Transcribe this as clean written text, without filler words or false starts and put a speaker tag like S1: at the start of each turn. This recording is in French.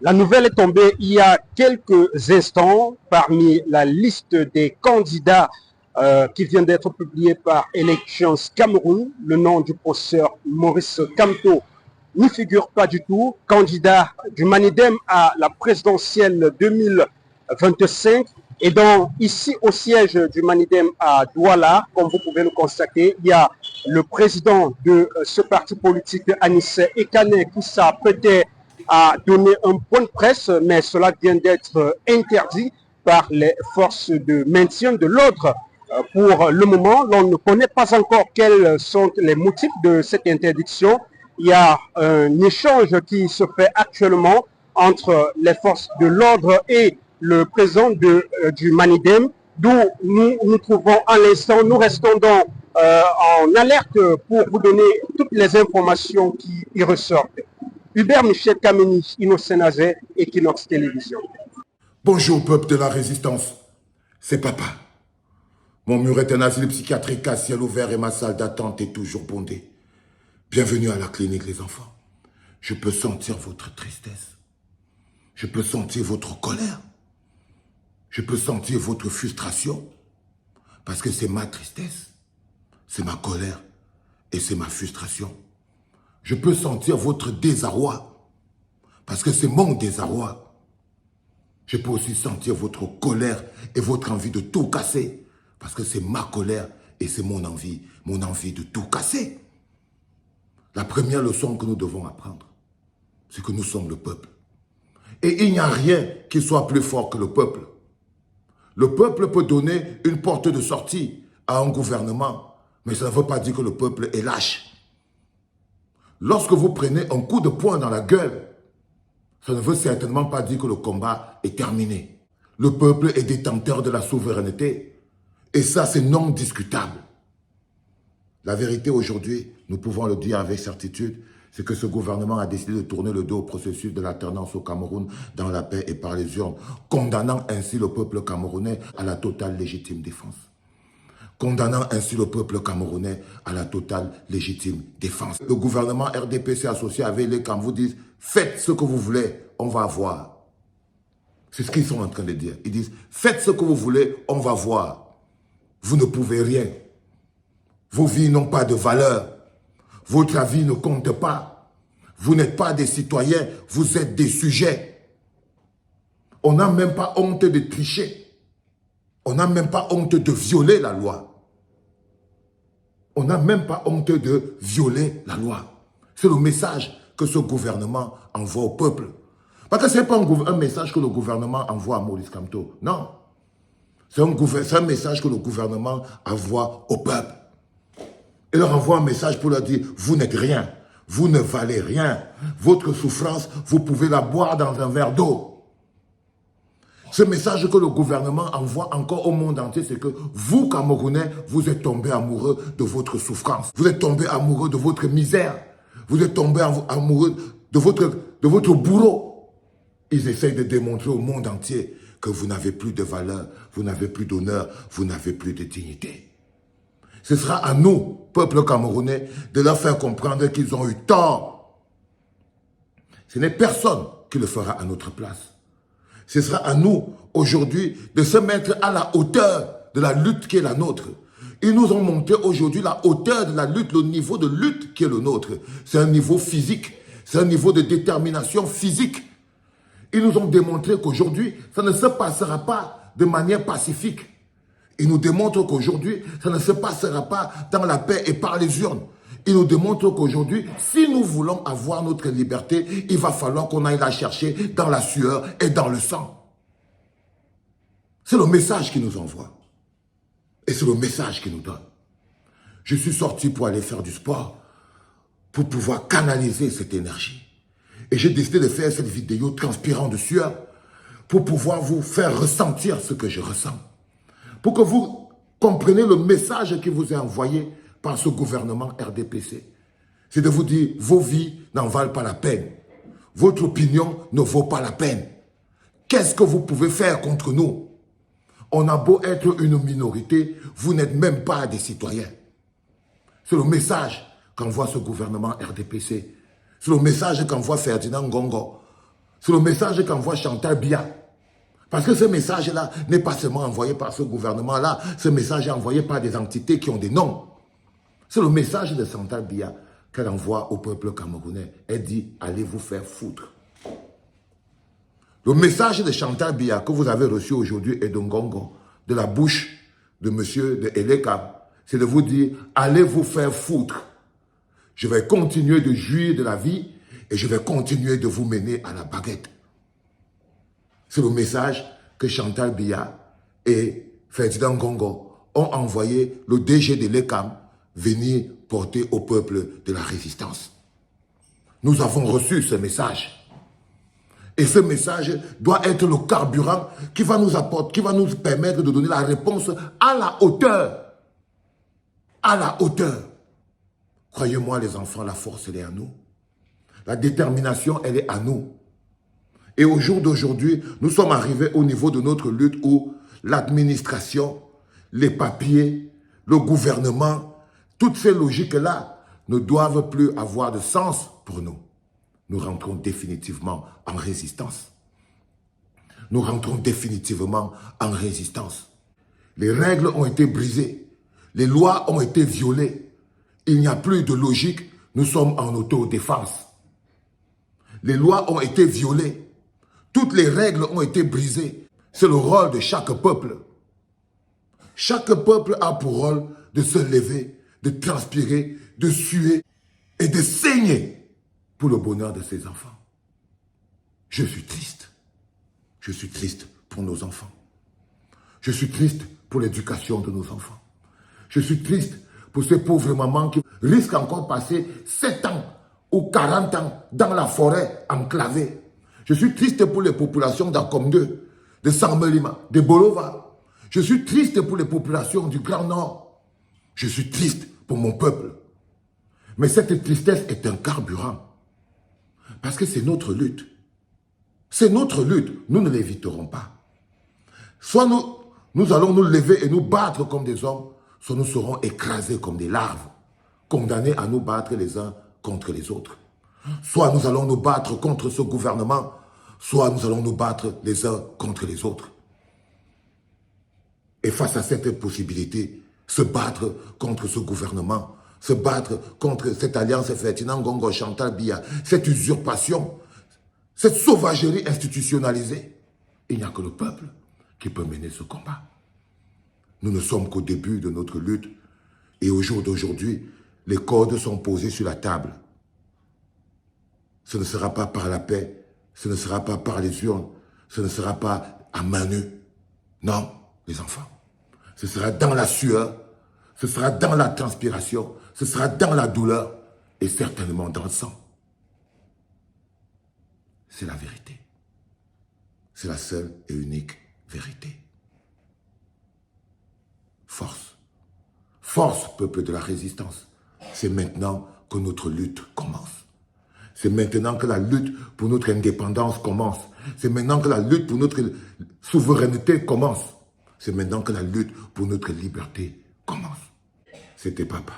S1: La nouvelle est tombée il y a quelques instants parmi la liste des candidats qui vient d'être publiée par Elections Cameroun. Le nom du professeur Maurice Kamto n'y figure pas du tout. Candidat du Manidem à la présidentielle 2025. Et donc, ici au siège du Manidem à Douala, comme vous pouvez le constater, il y a le président de ce parti politique, Anissé Ekane, qui s'apprêtait à donner un point de presse, mais cela vient d'être interdit par les forces de maintien de l'ordre. Pour le moment, l'on ne connaît pas encore quels sont les motifs de cette interdiction. Il y a un échange qui se fait actuellement entre les forces de l'ordre et le président du Manidem, d'où nous nous trouvons à l'instant. Nous restons donc en alerte pour vous donner toutes les informations qui y ressortent. Hubert Michel Kameni, Innocent Nazé, Equinox Télévision.
S2: Bonjour peuple de la résistance, c'est papa. Mon mur est un asile psychiatrique à ciel ouvert et ma salle d'attente est toujours bondée. Bienvenue à la clinique les enfants. Je peux sentir votre tristesse. Je peux sentir votre colère. Je peux sentir votre frustration. Parce que c'est ma tristesse, c'est ma colère et c'est ma frustration. Je peux sentir votre désarroi. Parce que c'est mon désarroi. Je peux aussi sentir votre colère et votre envie de tout casser. Parce que c'est ma colère et c'est mon envie de tout casser. La première leçon que nous devons apprendre, c'est que nous sommes le peuple. Et il n'y a rien qui soit plus fort que le peuple. Le peuple peut donner une porte de sortie à un gouvernement, mais ça ne veut pas dire que le peuple est lâche. Lorsque vous prenez un coup de poing dans la gueule, ça ne veut certainement pas dire que le combat est terminé. Le peuple est détenteur de la souveraineté. Et ça, c'est non discutable. La vérité aujourd'hui, nous pouvons le dire avec certitude, c'est que ce gouvernement a décidé de tourner le dos au processus de l'alternance au Cameroun dans la paix et par les urnes, condamnant ainsi le peuple camerounais à la totale légitime défense. Condamnant ainsi le peuple camerounais à la totale légitime défense. Le gouvernement RDPC associé avec les Cam vous disent « Faites ce que vous voulez, on va voir ». C'est ce qu'ils sont en train de dire. Ils disent « Faites ce que vous voulez, on va voir ». Vous ne pouvez rien. Vos vies n'ont pas de valeur. Votre avis ne compte pas. Vous n'êtes pas des citoyens, vous êtes des sujets. On n'a même pas honte de tricher. On n'a même pas honte de violer la loi. On n'a même pas honte de violer la loi. C'est le message que ce gouvernement envoie au peuple. Parce que ce n'est pas un message que le gouvernement envoie à Maurice Kamto. Non. C'est un message que le gouvernement envoie au peuple. Il leur envoie un message pour leur dire, vous n'êtes rien, vous ne valez rien. Votre souffrance, vous pouvez la boire dans un verre d'eau. Ce message que le gouvernement envoie encore au monde entier, c'est que vous, Camerounais, vous êtes tombés amoureux de votre souffrance. Vous êtes tombés amoureux de votre misère. Vous êtes tombés amoureux de votre bourreau. Ils essayent de démontrer au monde entier que vous n'avez plus de valeur, vous n'avez plus d'honneur, vous n'avez plus de dignité. Ce sera à nous, peuple camerounais, de leur faire comprendre qu'ils ont eu tort. Ce n'est personne qui le fera à notre place. Ce sera à nous, aujourd'hui, de se mettre à la hauteur de la lutte qui est la nôtre. Ils nous ont montré aujourd'hui la hauteur de la lutte, le niveau de lutte qui est le nôtre. C'est un niveau physique, c'est un niveau de détermination physique. Ils nous ont démontré qu'aujourd'hui, ça ne se passera pas de manière pacifique. Ils nous démontrent qu'aujourd'hui, ça ne se passera pas dans la paix et par les urnes. Ils nous démontrent qu'aujourd'hui, si nous voulons avoir notre liberté, il va falloir qu'on aille la chercher dans la sueur et dans le sang. C'est le message qu'ils nous envoient. Et c'est le message qu'ils nous donnent. Je suis sorti pour aller faire du sport, pour pouvoir canaliser cette énergie. Et j'ai décidé de faire cette vidéo transpirant de sueur pour pouvoir vous faire ressentir ce que je ressens. Pour que vous compreniez le message qui vous est envoyé par ce gouvernement RDPC. C'est de vous dire, vos vies n'en valent pas la peine. Votre opinion ne vaut pas la peine. Qu'est-ce que vous pouvez faire contre nous? On a beau être une minorité, vous n'êtes même pas des citoyens. C'est le message qu'envoie ce gouvernement RDPC. C'est le message qu'envoie Ferdinand Ngongo. C'est le message qu'envoie Chantal Biya. Parce que ce message-là n'est pas seulement envoyé par ce gouvernement-là, ce message est envoyé par des entités qui ont des noms. C'est le message de Chantal Biya qu'elle envoie au peuple camerounais. Elle dit, allez vous faire foutre. Le message de Chantal Biya que vous avez reçu aujourd'hui et de Ngongo, de la bouche de monsieur de Eleka, c'est de vous dire, allez vous faire foutre. Je vais continuer de jouir de la vie et je vais continuer de vous mener à la baguette. C'est le message que Chantal Biya et Ferdinand Ngongo ont envoyé le DG de l'ECAM venir porter au peuple de la résistance. Nous avons reçu ce message. Et ce message doit être le carburant qui va nous apporter, qui va nous permettre de donner la réponse à la hauteur. À la hauteur. Croyez-moi les enfants, la force elle est à nous. La détermination elle est à nous. Et au jour d'aujourd'hui, nous sommes arrivés au niveau de notre lutte où l'administration, les papiers, le gouvernement, toutes ces logiques-là ne doivent plus avoir de sens pour nous. Nous rentrons définitivement en résistance. Nous rentrons définitivement en résistance. Les règles ont été brisées. Les lois ont été violées. Il n'y a plus de logique. Nous sommes en autodéfense. Les lois ont été violées. Toutes les règles ont été brisées. C'est le rôle de chaque peuple. Chaque peuple a pour rôle de se lever, de transpirer, de suer et de saigner pour le bonheur de ses enfants. Je suis triste. Je suis triste pour nos enfants. Je suis triste pour l'éducation de nos enfants. Je suis triste pour ces pauvres mamans qui risquent encore de passer 7 ans ou 40 ans dans la forêt enclavée. Je suis triste pour les populations d'Akom 2, de Sarmelima, de Bolova. Je suis triste pour les populations du Grand Nord. Je suis triste pour mon peuple. Mais cette tristesse est un carburant. Parce que c'est notre lutte. C'est notre lutte. Nous ne l'éviterons pas. Soit nous allons nous lever et nous battre comme des hommes, soit nous serons écrasés comme des larves, condamnés à nous battre les uns contre les autres. Soit nous allons nous battre contre ce gouvernement, soit nous allons nous battre les uns contre les autres. Et face à cette possibilité, se battre contre ce gouvernement, se battre contre cette alliance Ferdinand Ngongo, Chantal Biya, cette usurpation, cette sauvagerie institutionnalisée, il n'y a que le peuple qui peut mener ce combat. Nous ne sommes qu'au début de notre lutte et au jour d'aujourd'hui, les codes sont posés sur la table. Ce ne sera pas par la paix, ce ne sera pas par les urnes, ce ne sera pas à main nue. Non, les enfants. Ce sera dans la sueur, ce sera dans la transpiration, ce sera dans la douleur et certainement dans le sang. C'est la vérité. C'est la seule et unique vérité. Force. Force, peuple de la résistance. C'est maintenant que notre lutte commence. C'est maintenant que la lutte pour notre indépendance commence. C'est maintenant que la lutte pour notre souveraineté commence. C'est maintenant que la lutte pour notre liberté commence. C'était papa.